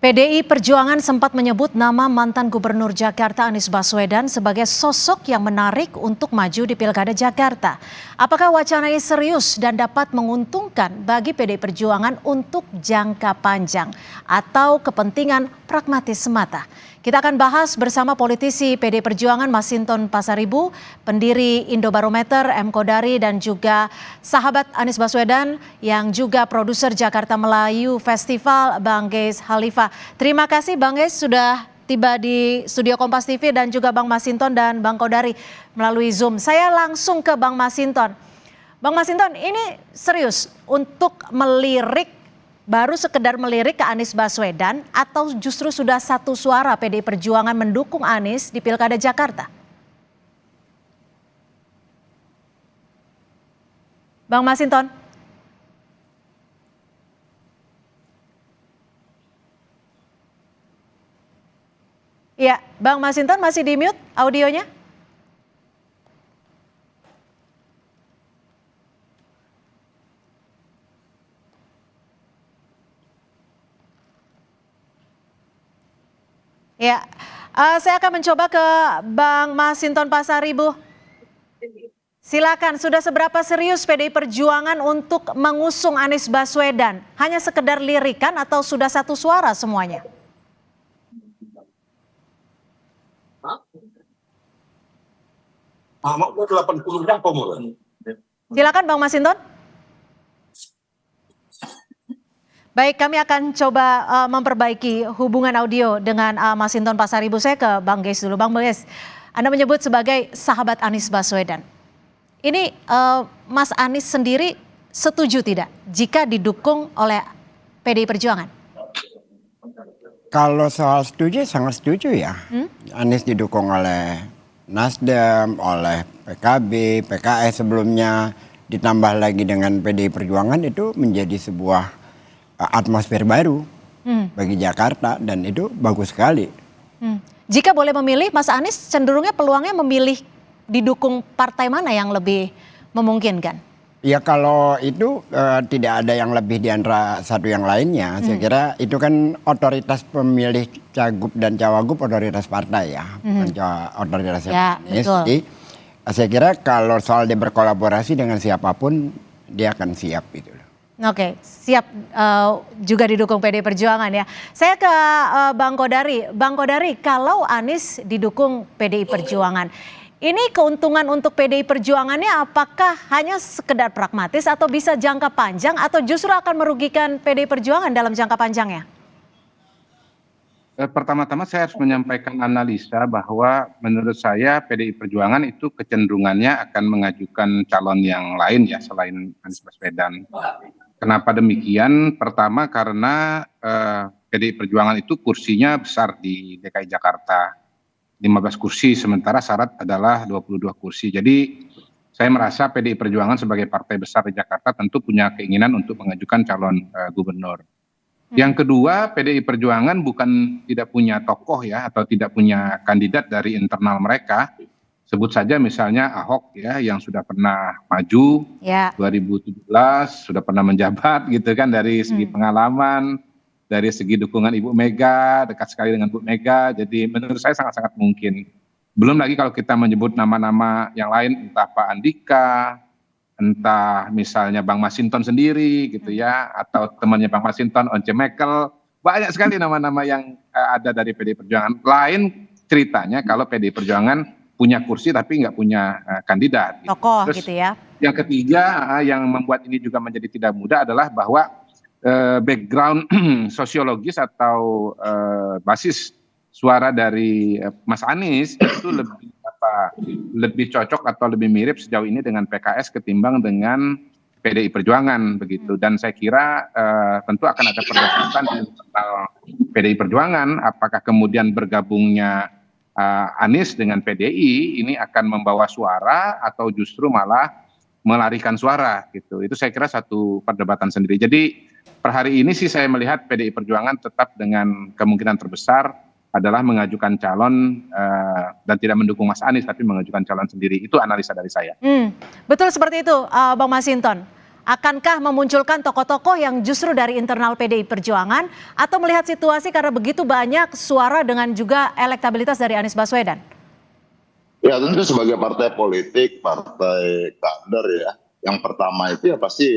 PDI Perjuangan sempat menyebut nama mantan Gubernur Jakarta Anies Baswedan sebagai sosok yang menarik untuk maju di Pilkada Jakarta. Apakah wacana ini serius dan dapat menguntungkan bagi PDI Perjuangan untuk jangka panjang atau kepentingan pragmatis semata? Kita akan bahas bersama politisi PDI Perjuangan Masinton Pasaribu, pendiri Indobarometer M. Kodari, dan juga sahabat Anies Baswedan yang juga produser Jakarta Melayu Festival, Bang Geis Halifa. Terima kasih Bang Geis sudah tiba di studio Kompas TV, dan juga Bang Masinton dan Bang Kodari melalui Zoom. Saya langsung ke Bang Masinton. Bang Masinton, ini serius untuk melirik, baru sekedar melirik ke Anies Baswedan, atau justru sudah satu suara PDI Perjuangan mendukung Anies di Pilkada Jakarta? Bang Masinton. Ya, Bang Masinton masih di mute audionya? Ya, saya akan mencoba ke Bang Masinton Pasaribu. Silakan, sudah seberapa serius PDI Perjuangan untuk mengusung Anies Baswedan? Hanya sekedar lirikan atau sudah satu suara semuanya? Silakan Bang Masinton. Baik, kami akan coba memperbaiki hubungan audio dengan Masinton Pasaribu. Saya ke Bang Geis dulu. Bang Geis, Anda menyebut sebagai sahabat Anies Baswedan. Ini Mas Anies sendiri setuju tidak jika didukung oleh PDI Perjuangan? Kalau soal setuju, sangat setuju ya. Anies didukung oleh Nasdem, oleh PKB, PKS sebelumnya, ditambah lagi dengan PDI Perjuangan, itu menjadi sebuah atmosfer baru bagi Jakarta, dan itu bagus sekali. Jika boleh memilih, Mas Anies cenderungnya peluangnya memilih didukung partai mana yang lebih memungkinkan? Ya kalau itu tidak ada yang lebih di antara satu yang lainnya. Saya kira itu kan otoritas pemilih cagup dan cawagup, otoritas partai ya, bukan otoritas Anies. Jadi saya kira kalau soal dia berkolaborasi dengan siapapun, dia akan siap itu. Oke, siap juga didukung PDI Perjuangan ya. Saya ke Bang Kodari. Bang Kodari, kalau Anies didukung PDI Perjuangan, ini keuntungan untuk PDI Perjuangannya apakah hanya sekedar pragmatis atau bisa jangka panjang, atau justru akan merugikan PDI Perjuangan dalam jangka panjangnya? Pertama-tama saya harus menyampaikan analisa bahwa menurut saya PDI Perjuangan itu kecenderungannya akan mengajukan calon yang lain ya selain Anies Baswedan. Kenapa demikian? Pertama karena PDI Perjuangan itu kursinya besar di DKI Jakarta, 15 kursi, sementara syarat adalah 22 kursi. Jadi saya merasa PDI Perjuangan sebagai partai besar di Jakarta tentu punya keinginan untuk mengajukan calon gubernur. Yang kedua, PDI Perjuangan bukan tidak punya tokoh ya, atau tidak punya kandidat dari internal mereka. Sebut saja misalnya Ahok ya, yang sudah pernah maju 2017, sudah pernah menjabat gitu kan, dari segi pengalaman, dari segi dukungan Ibu Mega, dekat sekali dengan Bu Mega. Jadi menurut saya sangat-sangat mungkin. Belum lagi kalau kita menyebut nama-nama yang lain, entah Pak Andika, entah misalnya Bang Masinton sendiri gitu ya, atau temannya Bang Masinton, Once Mekel. Banyak sekali nama-nama yang ada dari PDI Perjuangan. Lain ceritanya kalau PDI Perjuangan punya kursi tapi nggak punya kandidat. Tokoh Terus, gitu ya. yang ketiga yang membuat ini juga menjadi tidak mudah adalah bahwa background sosiologis atau basis suara dari Mas Anies itu lebih cocok atau lebih mirip sejauh ini dengan PKS ketimbang dengan PDI Perjuangan begitu. Dan saya kira tentu akan ada perdebatan di internal PDI Perjuangan, apakah kemudian bergabungnya Anies dengan PDI ini akan membawa suara atau justru malah melarikan suara gitu. Itu saya kira satu perdebatan sendiri. Jadi per hari ini sih saya melihat PDI Perjuangan tetap dengan kemungkinan terbesar adalah mengajukan calon dan tidak mendukung Mas Anies tapi mengajukan calon sendiri. Itu analisa dari saya. Betul seperti itu Bang Masinton. Akankah memunculkan tokoh-tokoh yang justru dari internal PDI Perjuangan atau melihat situasi karena begitu banyak suara dengan juga elektabilitas dari Anies Baswedan? Ya tentu sebagai partai politik, partai kader ya. Yang pertama itu ya pasti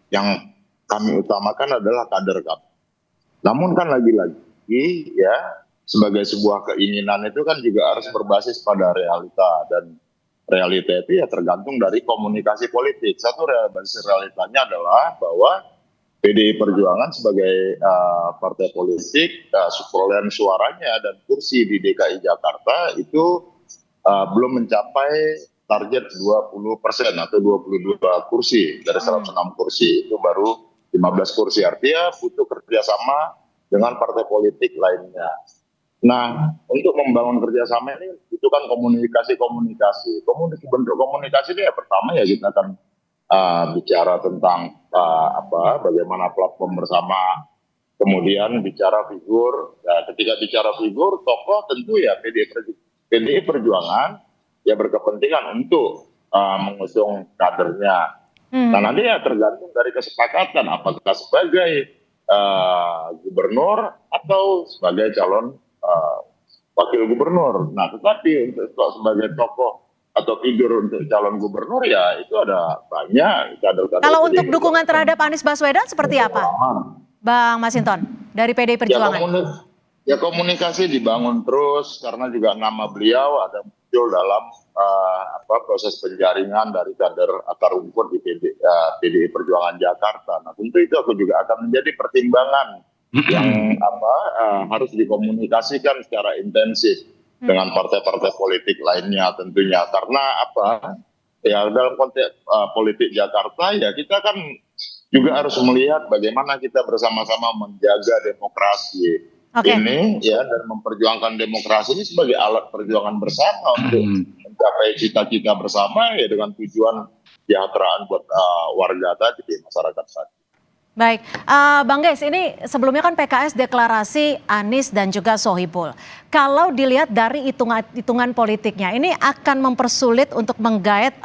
yang kami utamakan adalah kader kami. Namun kan lagi-lagi ya sebagai sebuah keinginan itu kan juga harus berbasis pada realita. Dan realita itu ya tergantung dari komunikasi politik. Satu basis realitanya adalah bahwa PDI Perjuangan sebagai partai politik, perolehan suaranya dan kursi di DKI Jakarta itu belum mencapai target 20% atau 22 kursi dari 106 kursi. Itu baru 15 kursi. Artinya butuh kerjasama dengan partai politik lainnya. Nah, untuk membangun kerjasama ini butuhkan komunikasi. Bentuk komunikasi ini ya pertama ya kita akan bicara tentang bagaimana platform bersama. Kemudian bicara figur. Nah, ketika bicara figur, tokoh tentu ya PDI Perjuangan ya berkepentingan untuk mengusung kadernya. Nah nanti ya tergantung dari kesepakatan apakah sebagai gubernur atau sebagai calon wakil gubernur. Nah tetapi untuk sebagai tokoh atau figur untuk calon gubernur ya itu ada banyak kader-kader. Kalau untuk dukungan terhadap Anies Baswedan seperti apa, Bang Masinton dari PDI Perjuangan? Ya komunikasi dibangun terus karena juga nama beliau ada muncul dalam proses penjaringan dari kader akar rumput di PDI Perjuangan Jakarta. Nah tentu itu aku juga akan menjadi pertimbangan yang harus dikomunikasikan secara intensif dengan partai-partai politik lainnya tentunya. Karena ya dalam konteks politik Jakarta ya kita kan juga harus melihat bagaimana kita bersama-sama menjaga demokrasi. Ini ya dan memperjuangkan demokrasi ini sebagai alat perjuangan bersama untuk mencapai cita-cita bersama ya dengan tujuan kesejahteraan buat warga tadi, masyarakat tadi. Baik, Bang Geis, ini sebelumnya kan PKS deklarasi Anies dan juga Sohibul. Kalau dilihat dari hitungan politiknya, ini akan mempersulit untuk menggait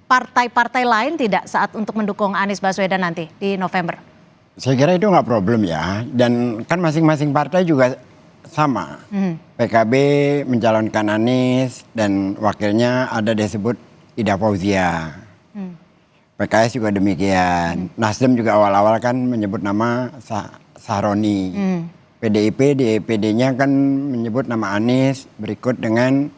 partai-partai lain tidak saat untuk mendukung Anies Baswedan nanti di November? Saya kira itu nggak problem ya, dan kan masing-masing partai juga sama. PKB mencalonkan Anies dan wakilnya ada disebut Ida Fauzia. PKS juga demikian. Nasdem juga awal-awal kan menyebut nama Sahroni. PDIP, DPD-nya kan menyebut nama Anies, berikut dengan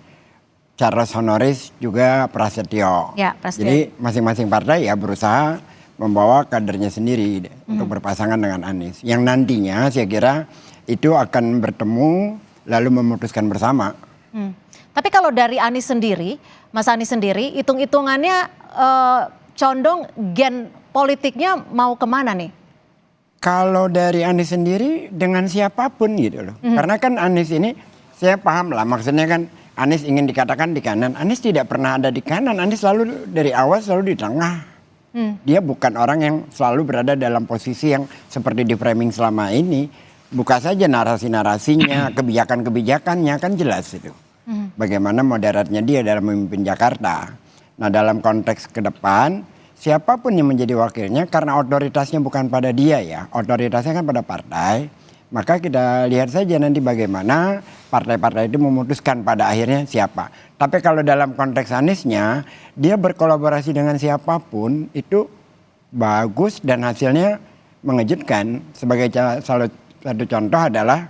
Charles Honoris juga Prasetyo. Ya, Prasetyo. Jadi masing-masing partai ya berusaha membawa kadernya sendiri untuk berpasangan dengan Anies. Yang nantinya saya kira itu akan bertemu lalu memutuskan bersama. Tapi kalau dari Anies sendiri, Mas Anies sendiri, hitung-hitungannya condong gen politiknya mau kemana nih? Kalau dari Anies sendiri dengan siapapun gitu loh. Karena kan Anies ini saya paham lah maksudnya kan Anies ingin dikatakan di kanan. Anies tidak pernah ada di kanan. Anies selalu dari awal selalu di tengah. Dia bukan orang yang selalu berada dalam posisi yang seperti di framing selama ini. Buka saja narasi-narasinya, kebijakan-kebijakannya kan jelas itu. Bagaimana moderatnya dia dalam memimpin Jakarta. Nah dalam konteks ke depan, siapapun yang menjadi wakilnya karena otoritasnya bukan pada dia ya. Otoritasnya kan pada partai. Maka kita lihat saja nanti bagaimana partai-partai itu memutuskan pada akhirnya siapa. Tapi kalau dalam konteks Aniesnya, dia berkolaborasi dengan siapapun itu bagus dan hasilnya mengejutkan. Sebagai salah satu contoh adalah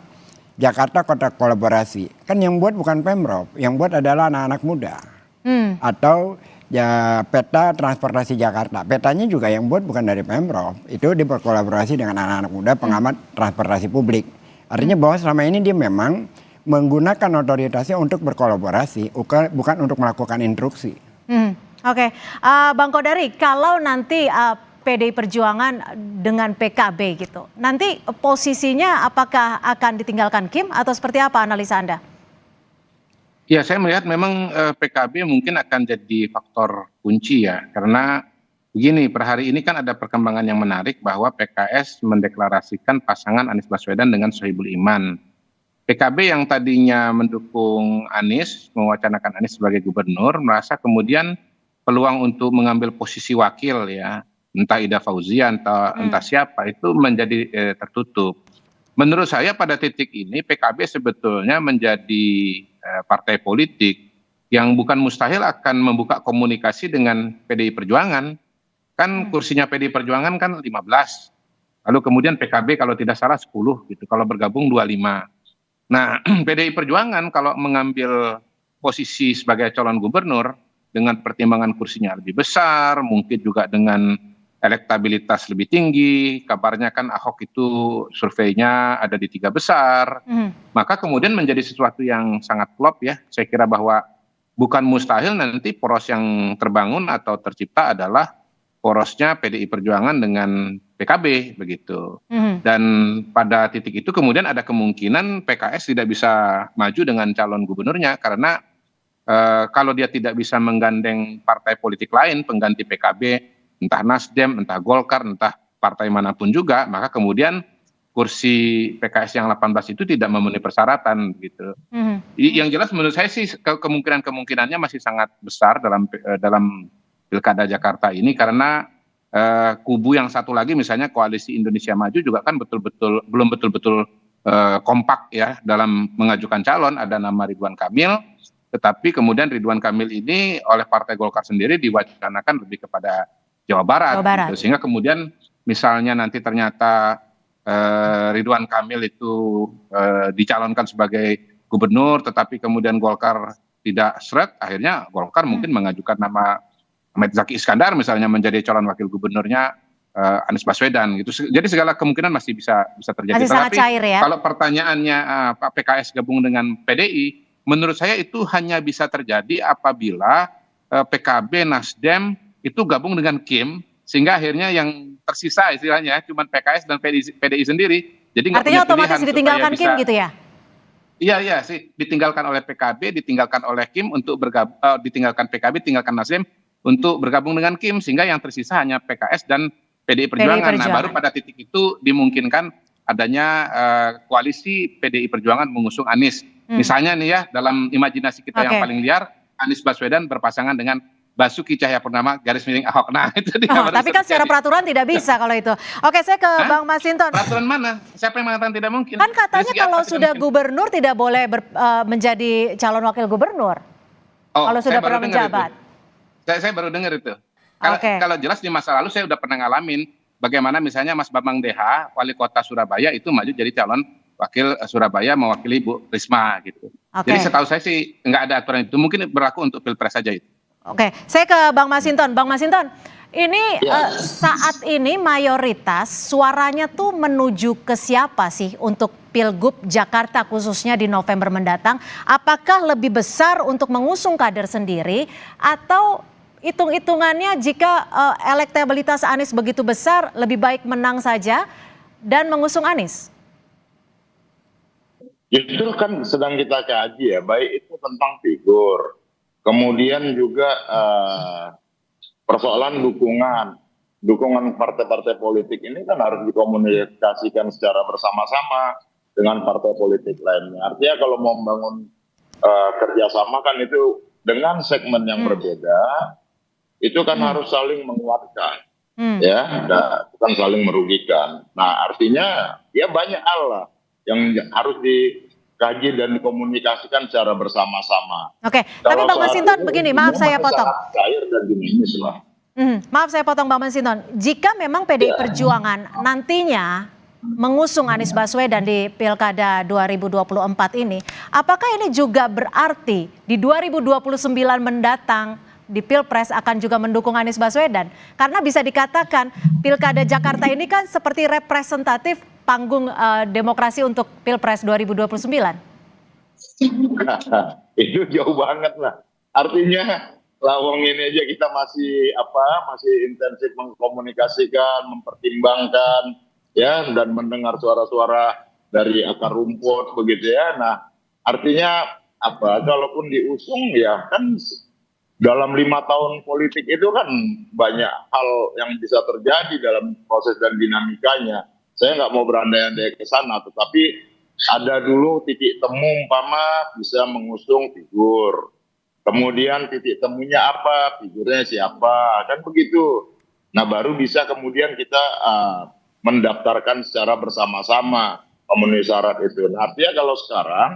Jakarta Kota Kolaborasi. Kan yang buat bukan Pemprov, yang buat adalah anak-anak muda. Atau ya peta transportasi Jakarta. Petanya juga yang buat bukan dari Pemprov. Itu dia berkolaborasi dengan anak-anak muda pengamat transportasi publik. Artinya bahwa selama ini dia memang menggunakan otoritasnya untuk berkolaborasi, bukan untuk melakukan instruksi. Oke. Bang Kodari, kalau nanti PDI Perjuangan dengan PKB gitu, nanti posisinya apakah akan ditinggalkan Kim atau seperti apa analisa Anda? Ya, saya melihat memang PKB mungkin akan jadi faktor kunci ya, karena begini, per hari ini kan ada perkembangan yang menarik bahwa PKS mendeklarasikan pasangan Anies Baswedan dengan Sohibul Iman. PKB yang tadinya mendukung Anies, mewacanakan Anies sebagai gubernur, merasa kemudian peluang untuk mengambil posisi wakil ya, entah Ida Fauzia, entah siapa, itu menjadi tertutup. Menurut saya pada titik ini PKB sebetulnya menjadi partai politik yang bukan mustahil akan membuka komunikasi dengan PDI Perjuangan. Kan kursinya PDI Perjuangan kan 15. Lalu kemudian PKB kalau tidak salah 10 gitu. Kalau bergabung 25. Nah, PDI Perjuangan kalau mengambil posisi sebagai calon gubernur dengan pertimbangan kursinya lebih besar, mungkin juga dengan elektabilitas lebih tinggi, kabarnya kan Ahok itu surveinya ada di 3 besar, maka kemudian menjadi sesuatu yang sangat klop ya. Saya kira bahwa bukan mustahil nanti poros yang terbangun atau tercipta adalah porosnya PDI Perjuangan dengan PKB begitu. Dan pada titik itu kemudian ada kemungkinan PKS tidak bisa maju dengan calon gubernurnya karena kalau dia tidak bisa menggandeng partai politik lain pengganti PKB, entah Nasdem, entah Golkar, entah partai manapun juga, maka kemudian kursi PKS yang 18 itu tidak memenuhi persyaratan gitu. Yang jelas menurut saya sih kemungkinannya masih sangat besar dalam Pilkada Jakarta ini karena kubu yang satu lagi misalnya Koalisi Indonesia Maju juga kan belum betul-betul kompak ya dalam mengajukan calon. Ada nama Ridwan Kamil, tetapi kemudian Ridwan Kamil ini oleh Partai Golkar sendiri diwacanakan lebih kepada Jawa Barat. Gitu. Sehingga kemudian misalnya nanti ternyata Ridwan Kamil itu dicalonkan sebagai gubernur, tetapi kemudian Golkar tidak seret, akhirnya Golkar mungkin mengajukan nama Ahmed Zaki Iskandar misalnya menjadi calon wakil gubernurnya Anies Baswedan gitu. Jadi segala kemungkinan masih bisa terjadi. Masih sangat cair ya. Kalau pertanyaannya Pak PKS gabung dengan PDI, menurut saya itu hanya bisa terjadi apabila PKB, Nasdem itu gabung dengan Kim, sehingga akhirnya yang tersisa istilahnya cuma PKS dan PDI sendiri. Jadi artinya otomatis ditinggalkan Kim gitu ya? Iya sih, ditinggalkan oleh PKB, ditinggalkan oleh Kim untuk bergabung, ditinggalkan PKB, tinggalkan Nasdem untuk bergabung dengan Kim, sehingga yang tersisa hanya PKS dan PDI Perjuangan. Nah, baru pada titik itu dimungkinkan adanya koalisi PDI Perjuangan mengusung Anies. Misalnya nih ya, dalam imajinasi kita yang paling liar, Anies Baswedan berpasangan dengan Basuki Cahayapurnama _ Ahok. Nah, itu dia. Tapi kan secara peraturan tidak bisa kalau itu. Oke, saya ke Bang Masinton. Peraturan mana? Siapa yang mengatakan tidak mungkin? Kan katanya kalau sudah gubernur tidak boleh menjadi calon wakil gubernur. Kalau sudah pernah menjabat. Saya baru dengar itu. Kalau jelas di masa lalu saya udah pernah ngalamin bagaimana misalnya Mas Bambang DH, wali kota Surabaya itu maju jadi calon wakil Surabaya mewakili Bu Risma gitu. Jadi setahu saya sih nggak ada aturan itu. Mungkin berlaku untuk pilpres saja itu. Oke, saya ke Bang Masinton. Bang Masinton, ini saat ini mayoritas suaranya tuh menuju ke siapa sih untuk Pilgub Jakarta khususnya di November mendatang? Apakah lebih besar untuk mengusung kader sendiri atau hitung-hitungannya jika elektabilitas Anies begitu besar lebih baik menang saja dan mengusung Anies? Justru kan sedang kita kaji ya, baik itu tentang figur, kemudian juga persoalan dukungan partai-partai politik ini kan harus dikomunikasikan secara bersama-sama dengan partai politik lainnya. Artinya kalau mau membangun kerjasama kan itu dengan segmen yang berbeda, itu kan harus saling menguatkan, ya, bukan saling merugikan. Nah, artinya ya banyak hal lah yang harus dikaji dan dikomunikasikan secara bersama-sama. Oke, tapi Bang Masinton begini, maaf saya potong. Cair dan dinamis lah. Maaf saya potong Bang Masinton. Jika memang PDI Perjuangan nantinya mengusung Anies Baswedan di Pilkada 2024 ini, apakah ini juga berarti di 2029 mendatang di Pilpres akan juga mendukung Anies Baswedan? Karena bisa dikatakan Pilkada Jakarta ini kan seperti representatif panggung demokrasi untuk Pilpres 2029. Itu jauh banget lah. Artinya lawang ini aja kita masih intensif mengkomunikasikan, mempertimbangkan ya, dan mendengar suara-suara dari akar rumput begitu ya. Nah, artinya kalaupun diusung ya kan dalam 5 tahun politik itu kan banyak hal yang bisa terjadi dalam proses dan dinamikanya. Saya nggak mau berandai-andai ke sana, tetapi ada dulu titik temu umpama bisa mengusung figur. Kemudian titik temunya apa, figurnya siapa, kan begitu. Nah, baru bisa kemudian kita mendaftarkan secara bersama-sama memenuhi syarat itu. Nah, artinya kalau sekarang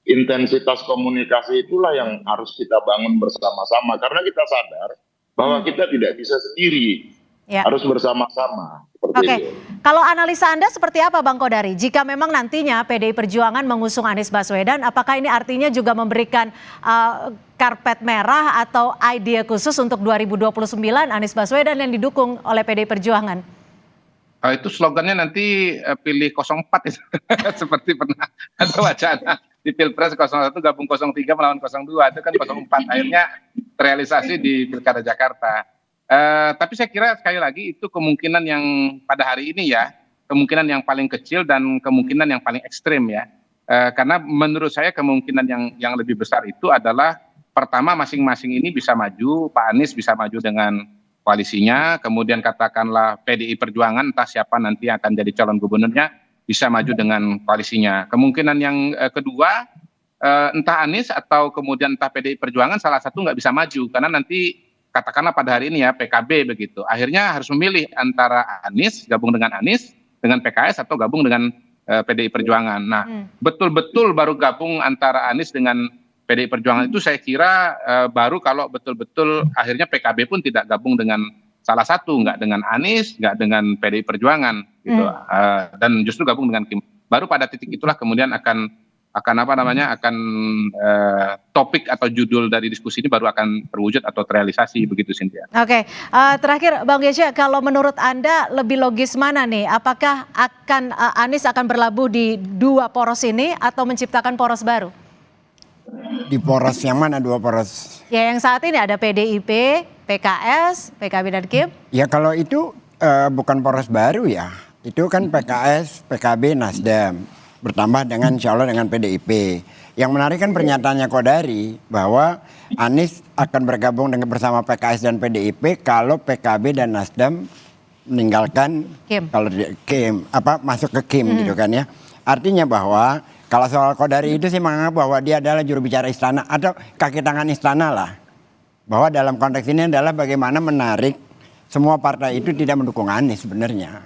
intensitas komunikasi itulah yang harus kita bangun bersama-sama karena kita sadar bahwa kita tidak bisa sendiri, Ya. harus bersama-sama. Seperti Oke, itu. kalau analisa Anda seperti apa Bang Kodari? Jika memang nantinya PDI Perjuangan mengusung Anies Baswedan, apakah ini artinya juga memberikan karpet merah atau ide khusus untuk 2029 Anies Baswedan yang didukung oleh PDI Perjuangan? Itu slogannya nanti pilih 04 itu. Seperti pernah ada wacana di Pilpres 01 gabung 03 melawan 02, itu kan 04 akhirnya terrealisasi di Pilkada Jakarta. Tapi saya kira sekali lagi itu kemungkinan yang pada hari ini ya, kemungkinan yang paling kecil dan kemungkinan yang paling ekstrim ya. Karena menurut saya kemungkinan yang lebih besar itu adalah pertama masing-masing ini bisa maju, Pak Anies bisa maju dengan koalisinya, kemudian katakanlah PDI Perjuangan entah siapa nanti yang akan jadi calon gubernurnya bisa maju dengan koalisinya. Kemungkinan yang kedua entah Anies atau kemudian entah PDI Perjuangan salah satu nggak bisa maju karena nanti katakanlah pada hari ini ya PKB begitu. Akhirnya harus memilih antara Anies gabung dengan Anies dengan PKS atau gabung dengan PDI Perjuangan. Nah, betul-betul baru gabung antara Anies dengan PDI Perjuangan itu saya kira baru kalau betul-betul akhirnya PKB pun tidak gabung dengan salah satu, nggak dengan Anies, nggak dengan PDI Perjuangan gitu, dan justru gabung dengan Kim. Baru pada titik itulah kemudian akan apa namanya topik atau judul dari diskusi ini baru akan terwujud atau terrealisasi begitu Cynthia. Oke, terakhir Bang Gesya, kalau menurut Anda lebih logis mana nih? Apakah Anies akan berlabuh di dua poros ini atau menciptakan poros baru? Di poros yang mana dua poros? Ya yang saat ini ada PDIP, PKS, PKB dan Kim. Ya kalau itu bukan poros baru ya. Itu kan PKS, PKB, Nasdem. Bertambah dengan insya Allah dengan PDIP. Yang menarik kan pernyataannya Kodari bahwa Anies akan bergabung dengan bersama PKS dan PDIP kalau PKB dan Nasdem meninggalkan Kim. Kalau Kim masuk ke Kim gitu kan ya. Artinya bahwa kalau soal Kodari itu sih menganggap bahwa dia adalah juru bicara istana atau kaki tangan istana lah. Bahwa dalam konteks ini adalah bagaimana menarik semua partai itu tidak mendukung Anies sebenarnya.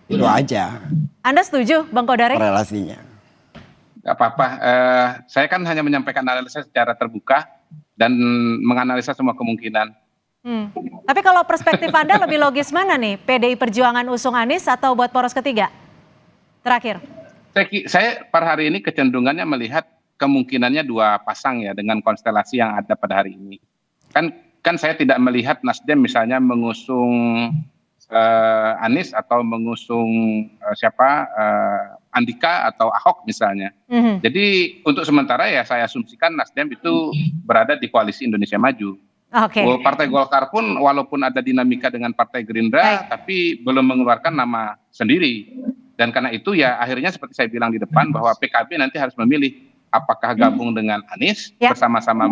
Itu aja. Anda setuju Bang Kodari? Relasinya. Gak apa-apa, saya kan hanya menyampaikan analisa secara terbuka dan menganalisa semua kemungkinan. Tapi kalau perspektif Anda lebih logis mana nih? PDI Perjuangan usung Anies atau buat poros ketiga? Terakhir. Saya per hari ini kecenderungannya melihat kemungkinannya dua pasang ya dengan konstelasi yang ada pada hari ini. Kan saya tidak melihat Nasdem misalnya mengusung Anies atau mengusung Andika atau Ahok misalnya. Jadi untuk sementara ya saya asumsikan Nasdem itu berada di koalisi Indonesia Maju. Oke. Partai Golkar pun walaupun ada dinamika dengan Partai Gerindra, tapi belum mengeluarkan nama sendiri. Dan karena itu ya akhirnya seperti saya bilang di depan bahwa PKB nanti harus memilih apakah gabung dengan Anies bersama-sama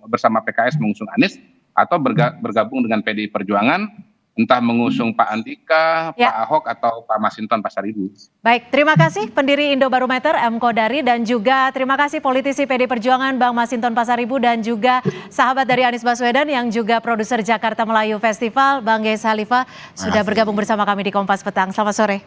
bersama PKS mengusung Anies atau bergabung dengan PDI Perjuangan entah mengusung Pak Andika, Pak Ahok atau Pak Masinton Pasaribu. Baik, terima kasih pendiri Indobarometer M. Kodari dan juga terima kasih politisi PDI Perjuangan Bang Masinton Pasaribu dan juga sahabat dari Anies Baswedan yang juga produser Jakarta Melayu Festival Bang Gesya Halifa sudah bergabung bersama kami di Kompas Petang. Selamat sore.